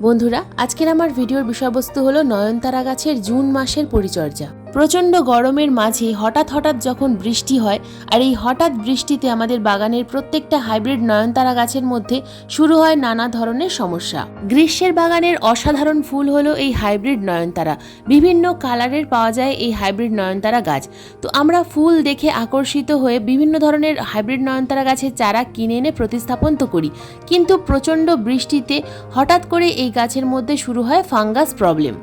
বন্ধুরা, আজকের আমার ভিডিওর বিষয়বস্তু হলো নয়নতারা গাছের জুন মাসের পরিচর্যা। প্রচণ্ড গরমের মাঝে হঠাৎ যখন বৃষ্টি হয়, আর এই হঠাৎ বৃষ্টিতে আমাদের বাগানের প্রত্যেকটা হাইব্রিড নয়নতারা গাছের মধ্যে শুরু হয় নানা ধরনের সমস্যা। গ্রীষ্মের বাগানের অসাধারণ ফুল হলো এই হাইব্রিড নয়নতারা। বিভিন্ন কালারের পাওয়া যায় এই হাইব্রিড নয়নতারা গাছ। তো আমরা ফুল দেখে আকর্ষিত হয়ে বিভিন্ন ধরনের হাইব্রিড নয়নতারা গাছের চারা কিনে এনে প্রতিস্থাপন তো করি, কিন্তু প্রচণ্ড বৃষ্টিতে হঠাৎ করে এই গাছের মধ্যে শুরু হয় ফাঙ্গাস প্রবলেম।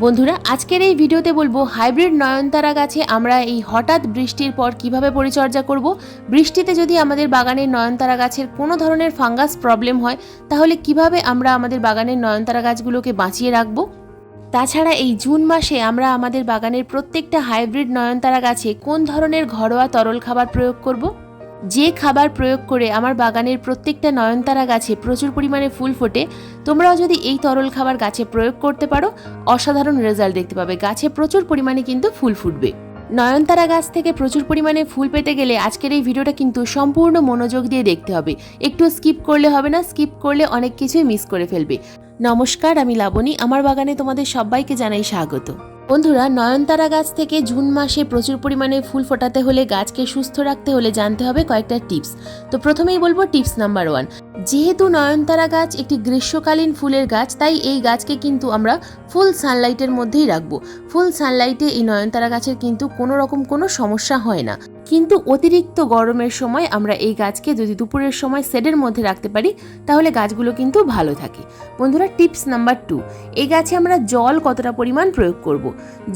বন্ধুরা, আজকের এই ভিডিওতে বলবো হাইব্রিড নয়নতারা গাছে আমরা এই হঠাৎ বৃষ্টির পর কিভাবে পরিচর্যা করব। বৃষ্টিতে যদি আমাদের বাগানের নয়নতারা গাছের কোনো ধরনের ফাঙ্গাস প্রবলেম হয়, তাহলে কিভাবে আমরা আমাদের বাগানের নয়নতারা গাছগুলোকে বাঁচিয়ে রাখবো। তাছাড়া এই জুন মাসে আমরা আমাদের বাগানের প্রত্যেকটা হাইব্রিড নয়নতারা গাছে কোন ধরনের ঘরোয়া তরল খাবার প্রয়োগ করব, যে খাবার প্রয়োগ করে আমার বাগানের প্রত্যেকটা নয়নতারা গাছে প্রচুর পরিমাণে ফুল ফোটে। তোমরাও যদি এই তরল খাবার গাছে প্রয়োগ করতে পারো, অসাধারণ রেজাল্ট দেখতে পাবে। গাছে প্রচুর পরিমাণে কিন্তু ফুল ফুটবে। নয়নতারা গাছ থেকে প্রচুর পরিমাণে ফুল পেতে গেলে আজকের এই ভিডিওটা কিন্তু সম্পূর্ণ মনোযোগ দিয়ে দেখতে হবে। একটু স্কিপ করলে হবে না, স্কিপ করলে অনেক কিছুই মিস করে ফেলবে। নমস্কার, আমি লাবণী। আমার বাগানে তোমাদের সবাইকে জানাই স্বাগত। বন্ধুরা, নয়নতারা গাছ থেকে জুন মাসে প্রচুর পরিমাণে ফুল ফোটাতে হলে, গাছকে সুস্থ রাখতে হলে জানতে হবে কয়েকটা টিপস। তো প্রথমেই বলবো টিপস নাম্বার 1। যেহেতু নয়নতারা গাছ একটি গ্রীষ্মকালীন ফুলের গাছ, তাই এই গাছকে কিন্তু আমরা ফুল সানলাইটের মধ্যেই রাখবো। ফুল সানলাইটে এই নয়নতারা গাছের কিন্তু কোনো রকম কোনো সমস্যা হয় না। কিন্তু অতিরিক্ত গরমের সময় আমরা এই গাছকে যদি দুপুরের সময় শেডের মধ্যে রাখতে পারি, তাহলে গাছগুলো কিন্তু ভালো থাকে। বন্ধুরা, টিপস নাম্বার 2। এই গাছে আমরা জল কতটা পরিমাণ প্রয়োগ করব।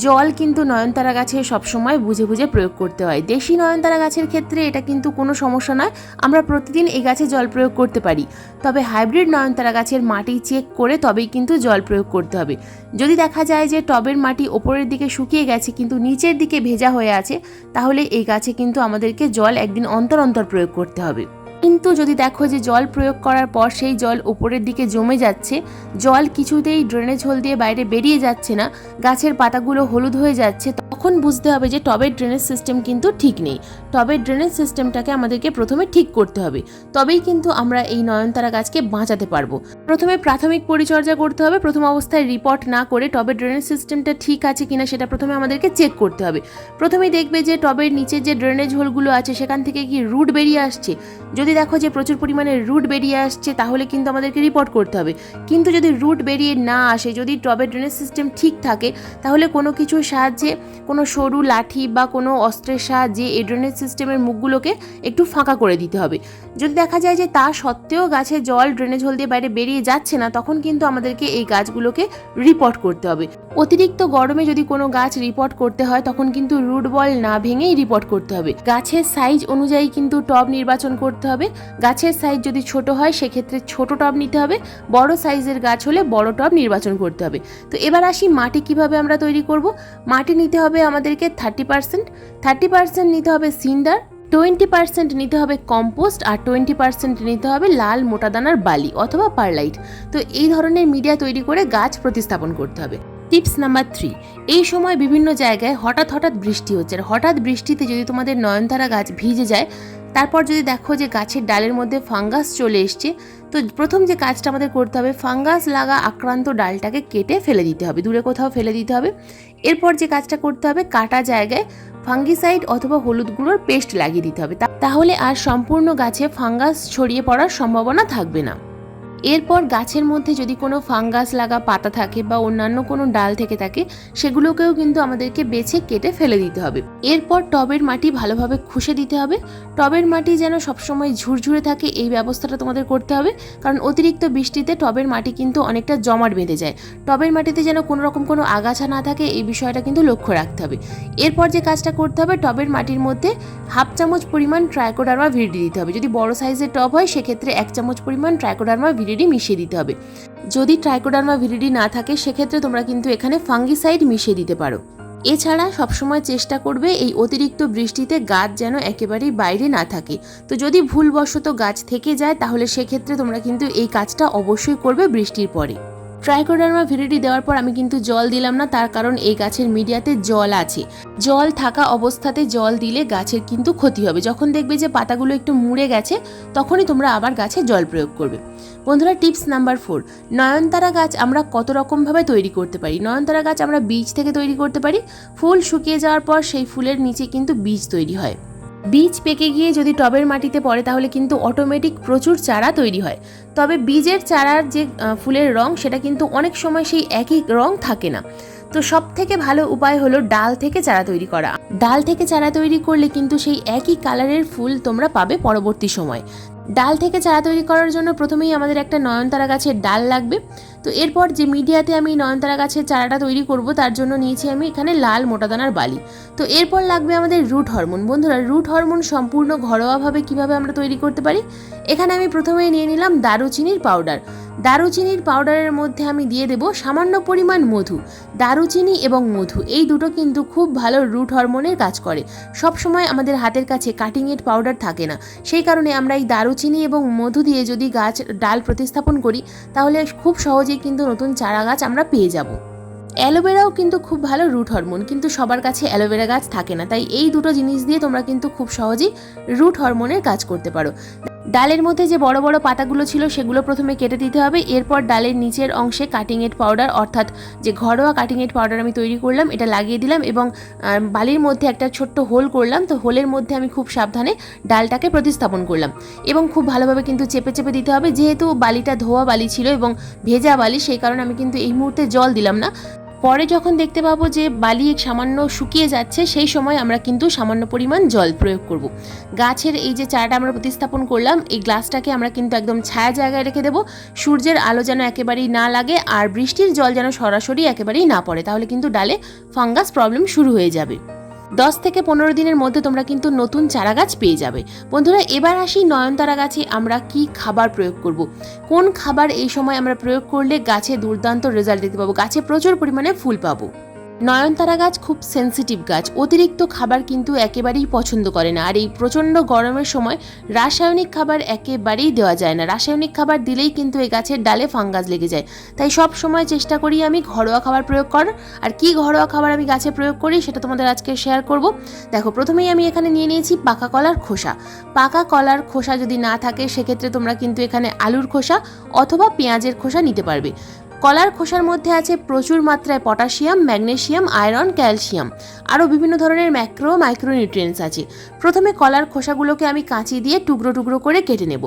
জল কিন্তু নয়নতারা গাছে সবসময় বুঝে বুঝে প্রয়োগ করতে হয়। দেশি নয়নতারা গাছের ক্ষেত্রে এটা কিন্তু কোনো সমস্যা নয়, আমরা প্রতিদিন এই গাছে জল প্রয়োগ করতে পারি। তবে হাইব্রিড নয়নতারা গাছের মাটি চেক করে তবেই কিন্তু জল প্রয়োগ করতে হবে। যদি দেখা যায় যে টবের মাটি ওপরের দিকে শুকিয়ে গেছে কিন্তু নিচের দিকে ভেজা হয়ে আছে, তাহলে এই গাছে কিন্তু আমাদেরকে জল একদিন অন্তর অন্তর প্রয়োগ করতে হবে। কিন্তু যদি দেখো যে জল প্রয়োগ করার পর সেই জল উপরের দিকে জমে যাচ্ছে, জল কিছুতেই ড্রেনেজ হোল দিয়ে বাইরে বেরিয়ে যাচ্ছে না, গাছের পাতাগুলো হলুদ হয়ে যাচ্ছে, তখন বুঝতে হবে যে টবের ড্রেনেজ সিস্টেম কিন্তু ঠিক নেই। টবের ড্রেনেজ সিস্টেমটাকে আমাদেরকে প্রথমে ঠিক করতে হবে, তবেই কিন্তু আমরা এই নয়নতারা গাছকে বাঁচাতে পারবো। প্রথমে প্রাথমিক পরিচর্যা করতে হবে। প্রথম অবস্থায় রিপোর্ট না করে টবের ড্রেনেজ সিস্টেমটা ঠিক আছে কিনা সেটা প্রথমে আমাদেরকে চেক করতে হবে। প্রথমেই দেখবে যে টবের নিচে যে ড্রেনেজ হোলগুলো আছে সেখান থেকে কি রুট বেরিয়ে আসছে। যদি দেখো যে প্রচুর পরিমাণে রুট বেরিয়ে আসছে, তাহলে কিন্তু আমাদেরকে রিপোর্ট করতে হবে। কিন্তু যদি রুট বেরিয়ে না আসে, যদি টবের ড্রেনেজ সিস্টেম ঠিক থাকে, তাহলে কোনো কিছুর সাহায্যে, কোনো সরু লাঠি বা কোনো অস্ত্রের সাহায্যে এই ড্রেনেজ সিস্টেমের মুখগুলোকে একটু ফাঁকা করে দিতে হবে। যদি দেখা যায় যে তা সত্ত্বেও গাছে জল ড্রেনেজ হোল দিয়ে বাইরে বেরিয়ে যাচ্ছে না, তখন কিন্তু আমাদেরকে এই গাছগুলোকে রিপোর্ট করতে হবে। অতিরিক্ত গরমে যদি কোনো গাছ রিপোর্ট করতে হয়, তখন কিন্তু রুট বল না ভেঙেই রিপোর্ট করতে হবে। গাছের সাইজ অনুযায়ী কিন্তু টব নির্বাচন করতে হবে। গাছের সাইজ যদি ছোট হয় সেক্ষেত্রে ছোট টব নিতে হবে, বড় সাইজের গাছ হলে বড় টব নির্বাচন করতে হবে। তো এবার আসি মাটি কিভাবে আমরা তৈরি করব। মাটি নিতে হবে আমাদেরকে 30% নিতে হবে সিন্ডার, 20% নিতে হবে কম্পোস্ট, আর 20% নিতে হবে লাল মোটাদানার বালি অথবা পারলাইট। তো এই ধরনের মিডিয়া তৈরি করে গাছ প্রতিস্থাপন করতে হবে। Tips number 3। এই সময় বিভিন্ন জায়গায় হঠাৎ বৃষ্টি হচ্ছে, আর হঠাৎ বৃষ্টিতে যদি তোমাদের নয়নতারা গাছ ভিজে যায়, তারপর যদি দেখো যে গাছের ডালের মধ্যে ফাঙ্গাস চলে এসছে, তো প্রথম যে কাজটা আমাদের করতে হবে, ফাঙ্গাস লাগা আক্রান্ত ডালটাকে কেটে ফেলে দিতে হবে, দূরে কোথাও ফেলে দিতে হবে। এরপর যে কাজটা করতে হবে, কাটা জায়গায় ফাঙ্গিসাইড অথবা হলুদ গুঁড়োর পেস্ট লাগিয়ে দিতে হবে। তাহলে আর সম্পূর্ণ গাছে ফাঙ্গাস ছড়িয়ে পড়ার সম্ভাবনা থাকবে না। এরপর গাছের মধ্যে যদি কোনো ফাঙ্গাস লাগা পাতা থাকে বা অন্যান্য কোনো ডাল থেকে থাকে, সেগুলোকেও কিন্তু আমাদেরকে বেছে কেটে ফেলে দিতে হবে। এরপর টবের মাটি ভালোভাবে খুশে দিতে হবে। টবের মাটি যেন সবসময় ঝুরঝুরে থাকে এই ব্যবস্থাটা তোমাদের করতে হবে, কারণ অতিরিক্ত বৃষ্টিতে টবের মাটি কিন্তু অনেকটা জমাট বেঁধে যায়। টবের মাটিতে যেন কোনো রকম কোনো আগাছা না থাকে, এই বিষয়টা কিন্তু লক্ষ্য রাখতে হবে। এরপর যে কাজটা করতে হবে, টবের মাটির মধ্যে 1/2 চামচ পরিমাণ ট্রাইকোডার্মা ভিরিডি দিতে হবে। যদি বড় সাইজের টব হয় সেক্ষেত্রে 1 চামচ পরিমাণ ট্রাইকোডার্মা ভিরিডি মিশিয়ে দিতে হবে। যদি ট্রাইকোডার্মা ভিরিডি না থাকে সেক্ষেত্রে তোমরা কিন্তু এখানে ফাঙ্গিসাইড মিশিয়ে দিতে পারো। এছাড়া সবসময় চেষ্টা করবে এই অতিরিক্ত বৃষ্টিতে গাছ যেন একেবারেই বাইরে না থাকে। তো যদি ভুলবশত গাছ থেকে যায়, তাহলে সেক্ষেত্রে তোমরা কিন্তু এই কাজটা অবশ্যই করবে বৃষ্টির পরে। ট্রাইকোডার্মা ভিরিডি দেওয়ার পর আমি কিন্তু জল দিলাম না, তার কারণ এই গাছের মিডিয়াতে জল আছে। জল থাকা অবস্থাতে জল দিলে গাছের কিন্তু ক্ষতি হবে। যখন দেখবে যে পাতাগুলো একটু মুড়ে গেছে তখনই তোমরা আবার গাছে জল প্রয়োগ করবে। বন্ধুরা, টিপস নাম্বার 4, নয়নতারা গাছ আমরা কত রকমভাবে তৈরি করতে পারি। নয়নতারা গাছ আমরা বীজ থেকে তৈরি করতে পারি। ফুল শুকিয়ে যাওয়ার পর সেই ফুলের নিচে কিন্তু বীজ তৈরি হয়। বীজ পেকে গিয়ে যদি টবের মাটিতে পড়ে তাহলে কিন্তু অটোমেটিক প্রচুর চারা তৈরি হয়। তবে বীজের চারার যে ফুলের রং সেটা কিন্তু অনেক সময় সেই একই রং থাকে না। তো সব থেকে ভালো উপায় হলো ডাল থেকে চারা তৈরি করা। ডাল থেকে চারা তৈরি করলে কিন্তু সেই একই কালারের ফুল তোমরা পাবে পরবর্তী সময়। ডাল থেকে চারা তৈরি করার জন্য প্রথমেই আমাদের একটা নয়নতারা গাছের ডাল লাগবে। তো এরপর যে মিডিয়াতে আমি নয়নতারা গাছের চারাটা তৈরি করব তার জন্য নিয়েছি আমি এখানে লাল মোটাদানার বালি। তো এরপর লাগবে আমাদের রুট হরমোন। বন্ধুরা, রুট হরমোন সম্পূর্ণ ঘরোয়াভাবে কিভাবে আমরা তৈরি করতে পারি, এখানে আমি প্রথমেই নিয়ে নিলাম দারুচিনির পাউডার। দারুচিনির পাউডারের মধ্যে আমি দিয়ে দেব সামান্য পরিমাণ মধু। দারুচিনি এবং মধু এই দুটো কিন্তু খুব ভালো রুট হরমোনের কাজ করে। সব সময় আমাদের হাতের কাছে কাটিংয়ের পাউডার থাকে না, সেই কারণে আমরা এই দারুচিনি এবং মধু দিয়ে যদি গাছ ডাল প্রতিস্থাপন করি তাহলে খুব সহজেই কিন্তু নতুন চারা গাছ আমরা পেয়ে যাব। অ্যালোভেরাও কিন্তু খুব ভালো রুট হরমোন, কিন্তু সবার কাছে অ্যালোভেরা গাছ থাকে না, তাই এই দুটো জিনিস দিয়ে তোমরা কিন্তু খুব সহজেই রুট হরমোনের কাজ করতে পারো। ডালের মধ্যে যে বড় বড় পাতাগুলো ছিল সেগুলো প্রথমে কেটে দিতে হবে। এরপর ডালের নিচের অংশে কাটিংয়ের পাউডার, অর্থাৎ যে ঘরোয়া কাটিংয়ের পাউডার আমি তৈরি করলাম এটা লাগিয়ে দিলাম এবং বালির মধ্যে একটা ছোট্ট হোল করলাম। তো হোলের মধ্যে আমি খুব সাবধানে ডালটাকে প্রতিস্থাপন করলাম এবং খুব ভালোভাবে কিন্তু চেপে চেপে দিতে হবে। যেহেতু বালিটা ধোয়া বালি ছিল এবং ভেজা বালি, সেই কারণে আমি কিন্তু এই মুহূর্তে জল দিলাম না। পরে যখন দেখতে পাবো যে বালি সামান্য শুকিয়ে যাচ্ছে সেই সময় আমরা কিন্তু সামান্য পরিমাণ জল প্রয়োগ করব। গাছের এই যে চারাটা আমরা প্রতিস্থাপন করলাম এই গ্লাসটাকে আমরা কিন্তু একদম ছায়া জায়গায় রেখে দেবো। সূর্যের আলো যেন একেবারেই না লাগে আর বৃষ্টির জল যেন সরাসরি একেবারেই না পড়ে, তাহলে কিন্তু ডালে ফাঙ্গাস প্রবলেম শুরু হয়ে যাবে। 10 থেকে 15 দিনের মধ্যে তোমরা কিন্তু নতুন চারা গাছ পেয়ে যাবে। বন্ধুরা, এবার আসি নয়নতারা গাছে আমরা কি খাবার প্রয়োগ করব। কোন খাবার এই সময় আমরা প্রয়োগ করলে গাছে দুর্দান্ত রেজাল্ট দেখতে পাবো, গাছে প্রচুর পরিমাণে ফুল পাবো। নয়নতারা গাছ খুব সেন্সিটিভ গাছ, অতিরিক্ত খাবার কিন্তু একেবারেই পছন্দ করে না। আর এই প্রচণ্ড গরমের সময় রাসায়নিক খাবার একেবারেই দেওয়া যায় না। রাসায়নিক খাবার দিলেই কিন্তু এই গাছের ডালে ফাঙ্গাস লেগে যায়। তাই সব সময় চেষ্টা করি আমি ঘরোয়া খাবার প্রয়োগ করার। আর কি ঘরোয়া খাবার আমি গাছে প্রয়োগ করি সেটা তোমাদের আজকে শেয়ার করব। দেখো, প্রথমেই আমি এখানে নিয়ে নিয়েছি পাকা কলার খোসা। পাকা কলার খোসা যদি না থাকে সেক্ষেত্রে তোমরা কিন্তু এখানে আলুর খোসা অথবা পেঁয়াজের খোসা নিতে পারবে। কলার খোসার মধ্যে আছে প্রচুর মাত্রায় পটাশিয়াম, ম্যাগনেসিয়াম, আয়রন, ক্যালসিয়াম, আরও বিভিন্ন ধরনের ম্যাক্রো মাইক্রোনিউট্রিয়েন্টস আছে। প্রথমে কলার খোসাগুলোকে আমি কাঁচি দিয়ে টুকরো টুকরো করে কেটে নেব।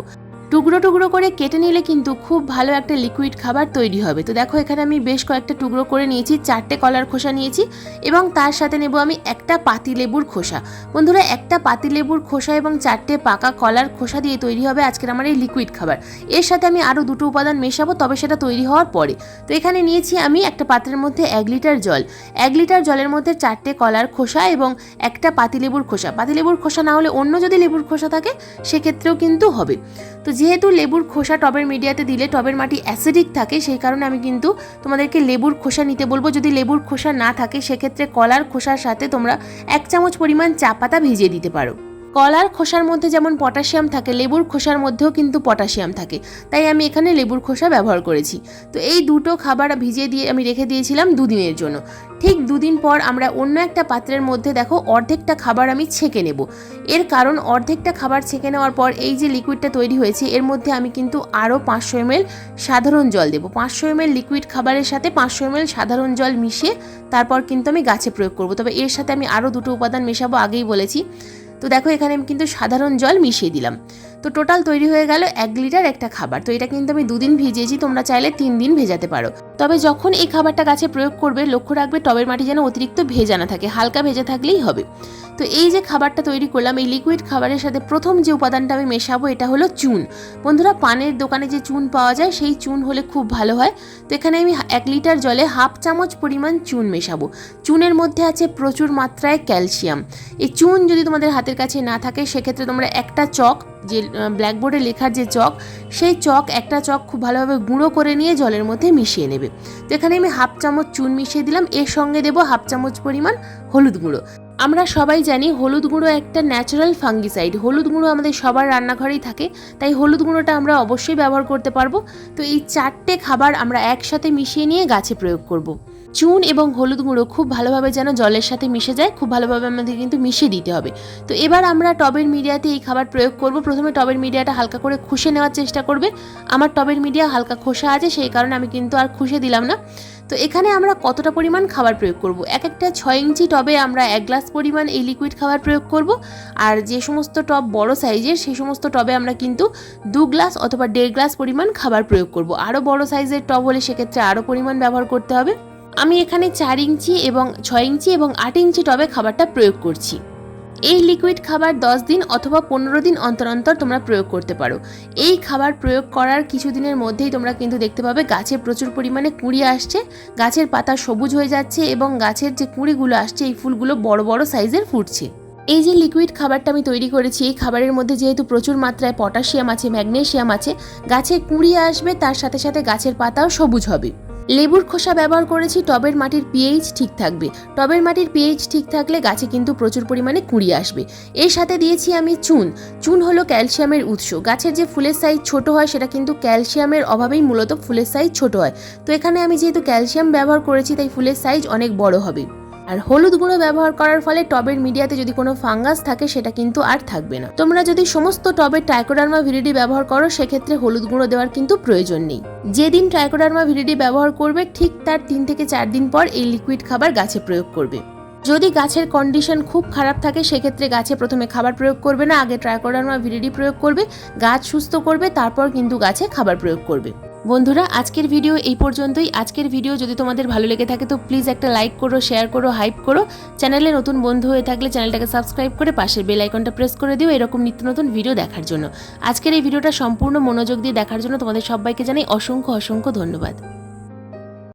টুকরো টুকরো করে কেটে নিলে কিন্তু খুব ভালো একটা লিকুইড খাবার তৈরি হবে। তো দেখো, এখানে আমি বেশ কয়েকটা টুকরো করে নিয়েছি, 4টে কলার খোসা নিয়েছি এবং তার সাথে নেব আমি একটা পাতিলেবুর খোসা। বন্ধুরা, একটা পাতিলেবুর খোসা এবং 4টে পাকা কলার খোসা দিয়ে তৈরি হবে আজকের আমার এই লিকুইড খাবার। এর সাথে আমি আরও 2টো উপাদান মেশাবো, তবে সেটা তৈরি হওয়ার পরে। তো এখানে নিয়েছি আমি একটা পাত্রের মধ্যে 1 লিটার জল। 1 লিটার জলের মধ্যে 4টে কলার খোসা এবং একটা পাতিলেবুর খোসা। পাতিলেবুর খোসা না হলে অন্য যদি লেবুর খোসা থাকে সেক্ষেত্রেও কিন্তু হবে। তো যেহেতু লেবুর খোসা টবের মিডিয়াতে দিলে টবের মাটি অ্যাসিডিক থাকে, সেই কারণে আমি কিন্তু তোমাদেরকে লেবুর খোসা নিতে বলবো। যদি লেবুর খোসা না থাকে সেক্ষেত্রে কলার খোসার সাথে তোমরা 1 চামচ পরিমাণ চা পাতা ভিজিয়ে দিতে পারো। কলার খোসার মধ্যে যেমন পটাশিয়াম থাকে, লেবুর খোসার মধ্যেও কিন্তু পটাশিয়াম থাকে, তাই আমি এখানে লেবুর খোসা ব্যবহার করেছি। তো এই দুটো খাবার ভিজিয়ে দিয়ে আমি রেখে দিয়েছিলাম 2 দিনের জন্য। ঠিক 2 দিন পর আমরা অন্য একটা পাত্রের মধ্যে দেখো অর্ধেকটা খাবার আমি ছেঁকে নেব। এর কারণ অর্ধেকটা খাবার ছেঁকে নেওয়ার পর এই যে লিকুইডটা তৈরি হয়েছে এর মধ্যে আমি কিন্তু আরও 500 ml সাধারণ জল দেবো। 500 ml লিকুইড খাবারের সাথে 500 ml সাধারণ জল মিশিয়ে তারপর কিন্তু আমি গাছে প্রয়োগ করব। তবে এর সাথে আমি আরও 2টো উপাদান মেশাবো, আগেই বলেছি। তো দেখো, এখানে আমি কিন্তু সাধারণ জল মিশিয়ে দিলাম। তো টোটাল তৈরি হয়ে গেল 1 লিটার একটা খাবার। তো এটা কিন্তু আমি 2 দিন ভিজিয়েছি, তোমরা চাইলে 3 দিন ভেজাতে পারো। তবে যখন এই খাবারটা গাছে প্রয়োগ করবে লক্ষ্য রাখবে টবের মাটি যেন অতিরিক্ত ভেজা না থাকে, হালকা ভেজা থাকলেই হবে। তো এই যে খাবারটা তৈরি করলাম, এই লিকুইড খাবারের সাথে প্রথম যে উপাদানটা আমি মেশাবো এটা হলো চুন। বন্ধুরা, পানের দোকানে যে চুন পাওয়া যায় সেই চুন হলে খুব ভালো হয়। তো এখানে আমি 1 লিটার জলে 1/2 চামচ পরিমাণ চুন মেশাবো। চুনের মধ্যে আছে প্রচুর মাত্রায় ক্যালসিয়াম। এই চুন যদি তোমাদের হাতের কাছে না থাকে সেক্ষেত্রে তোমরা একটা চক যে ব্ল্যাকবোর্ডে লেখার যে চক, সেই চক একটা চক খুব ভালোভাবে গুঁড়ো করে নিয়ে জলের মধ্যে মিশিয়ে নেবে। তো এখানে আমি 1/2 চামচ চুন মিশিয়ে দিলাম, এর সঙ্গে দেবো 1/2 চামচ পরিমাণ হলুদ গুঁড়ো। আমরা সবাই জানি হলুদ গুঁড়ো একটা ন্যাচারাল ফাঙ্গিসাইড। হলুদ গুঁড়ো আমাদের সবার রান্নাঘরেই থাকে, তাই হলুদ গুঁড়োটা আমরা অবশ্যই ব্যবহার করতে পারবো। তো এই 4টে খাবার আমরা একসাথে মিশিয়ে নিয়ে গাছে প্রয়োগ করব। চুন এবং হলুদ গুঁড়ো খুব ভালোভাবে যেন জলের সাথে মিশে যায়, খুব ভালোভাবে আমাদের কিন্তু মিশিয়ে দিতে হবে। তো এবার আমরা টবের মিডিয়াতে এই খাবার প্রয়োগ করব। প্রথমে টবের মিডিয়াটা হালকা করে খুশে নেওয়ার চেষ্টা করবে। আমার টবের মিডিয়া হালকা খোসা আছে, সেই কারণে আমি কিন্তু আর খুশে দিলাম না। তো এখানে আমরা কতটা পরিমাণ খাবার প্রয়োগ করব, এক একটা 6 ইঞ্চি টবে আমরা 1 গ্লাস পরিমাণ এই লিকুইড খাবার প্রয়োগ করব। আর যে সমস্ত টব বড় সাইজের, সেই সমস্ত টবে আমরা কিন্তু 2 গ্লাস অথবা 1.5 গ্লাস পরিমাণ খাবার প্রয়োগ করব। আরও বড় সাইজের টব হলে সেক্ষেত্রে আরও পরিমাণ ব্যবহার করতে হবে। আমি এখানে 4 ইঞ্চি এবং 6 ইঞ্চি এবং 8 ইঞ্চি টবে খাবারটা প্রয়োগ করছি। এই লিকুইড খাবার 10 দিন অথবা 15 দিন অন্তর অন্তর তোমরা প্রয়োগ করতে পারো। এই খাবার প্রয়োগ করার কিছুদিনের মধ্যেই তোমরা কিন্তু দেখতে পাবে গাছে প্রচুর পরিমাণে কুঁড়ি আসছে, গাছের পাতা সবুজ হয়ে যাচ্ছে এবং গাছের যে কুঁড়িগুলো আসছে এই ফুলগুলো বড় বড় সাইজের ফুটছে। এই যে লিকুইড খাবারটা আমি তৈরি করেছি, এই খাবারের মধ্যে যেহেতু প্রচুর মাত্রায় পটাশিয়াম আছে, ম্যাগনেসিয়াম আছে, গাছে কুঁড়ি আসবে, তার সাথে সাথে গাছের পাতাও সবুজ হবে। লেবুর খোসা ব্যবহার করেছি, টবের মাটির পিএইচ ঠিক থাকবে। টবের মাটির পিএইচ ঠিক থাকলে গাছে কিন্তু প্রচুর পরিমাণে কুঁড়ি আসবে। এর সাথে দিয়েছি আমি চুন। চুন হলো ক্যালসিয়ামের উৎস। গাছের যে ফুলের সাইজ ছোট হয় সেটা কিন্তু ক্যালসিয়ামের অভাবেই মূলত ফুলের সাইজ ছোট হয়। তো এখানে আমি যেহেতু ক্যালসিয়াম ব্যবহার করেছি, তাই ফুলের সাইজ অনেক বড় হবে। আর হলুদ গুঁড়ো ব্যবহার করার ফলে টবের মিডিয়াতে যদি কোনো ফাঙ্গাস থাকে সেটা কিন্তু আর থাকবে না। তোমরা যদি সমস্ত টবে ট্রাইকোডার্মা ভিরিডি ব্যবহার করো, সেক্ষেত্রে হলুদ গুঁড়ো দেওয়ার কিন্তু প্রয়োজন নেই। যেদিন ট্রাইকোডার্মা ভিরিডি ব্যবহার করবে ঠিক তার 3 থেকে 4 দিন পর এই লিকুইড খাবার গাছে প্রয়োগ করবে। যদি গাছের কন্ডিশন খুব খারাপ থাকে সেক্ষেত্রে গাছে প্রথমে খাবার প্রয়োগ করবে না, আগে ট্রাইকোডার্মা ভিরিডি প্রয়োগ করবে, গাছ সুস্থ করবে, তারপর কিন্তু গাছে খাবার প্রয়োগ করবে। বন্ধুরা, আজকের ভিডিও এই পর্যন্তই। আজকের ভিডিও যদি তোমাদের ভালো লেগে থাকে তো প্লিজ একটা লাইক করো, শেয়ার করো, হাইপ করো। চ্যানেলে নতুন বন্ধু হয়ে থাকলে চ্যানেলটাকে সাবস্ক্রাইব করে পাশের বেল আইকনটা প্রেস করে দিও এরকম নিত্য নতুন ভিডিও দেখার জন্য। আজকের এই ভিডিওটা সম্পূর্ণ মনোযোগ দিয়ে দেখার জন্য তোমাদের সবাইকে জানাই অসংখ্য অসংখ্য ধন্যবাদ।